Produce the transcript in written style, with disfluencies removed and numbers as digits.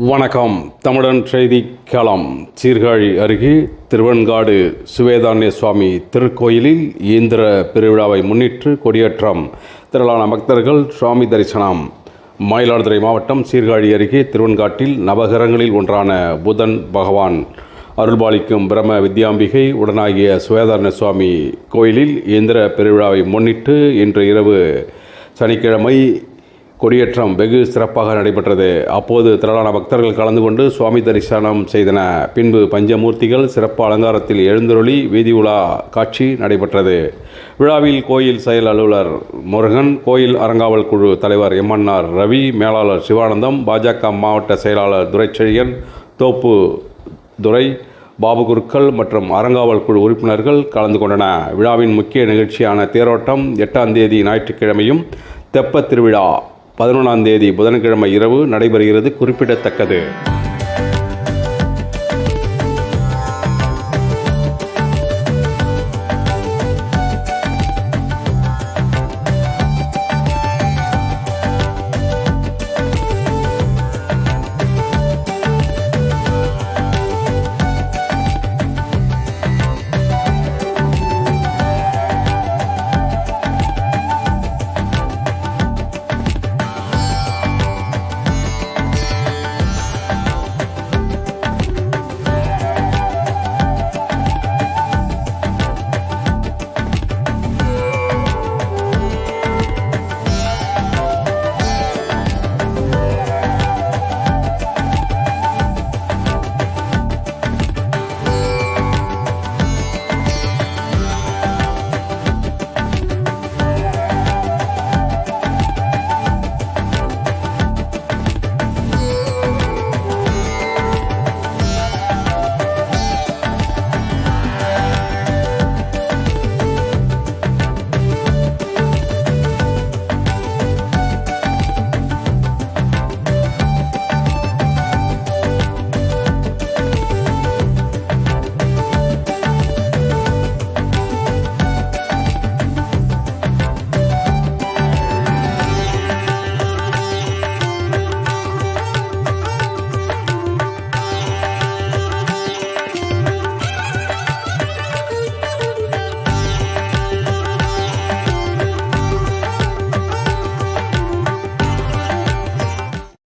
வணக்கம். தமிழன் செய்தி களம். சீர்காழி அருகே திருவெண்காடு சுவேதான்ய சுவாமி திருக்கோயிலில் இயந்திர பெருவிழாவை முன்னிட்டு கொடியேற்றம். திரளான பக்தர்கள் சுவாமி தரிசனம். மயிலாடுதுறை மாவட்டம் சீர்காழி அருகே திருவெண்காட்டில் நவகிரகங்களில் ஒன்றான புதன் பகவான் அருள்பாலிக்கும் பிரம்ம வித்யாம்பிகை உடனாகிய சுவேதான்ய சுவாமி கோயிலில் இயந்திர பெருவிழாவை முன்னிட்டு இன்று இரவு சனிக்கிழமை கொடியேற்றம் வெகு சிறப்பாக நடைபெற்றது. அப்போது திரளான பக்தர்கள் கலந்து கொண்டு சுவாமி தரிசனம் செய்தன. பின்பு பஞ்சமூர்த்திகள் சிறப்பு அலங்காரத்தில் எழுந்தருளி வீதி உலா காட்சி நடைபெற்றது. விழாவில் கோயில் செயல் அலுவலர் முருகன், கோயில் அறங்காவல் குழு தலைவர் எம்என்ஆர் ரவி, மேலாளர் சிவானந்தம், பாஜக மாவட்ட செயலாளர் துரைச்செழியன், தோப்பு துரை, பாபுகுருக்கள் மற்றும் அறங்காவல் குழு உறுப்பினர்கள் கலந்து கொண்டன. விழாவின் முக்கிய நிகழ்ச்சியான தேரோட்டம் 8ஆம் தேதி ஞாயிற்றுக்கிழமையும், தெப்பத் திருவிழா 11ஆம் தேதி புதன்கிழமை இரவு நடைபெறுகிறது குறிப்பிடத்தக்கது.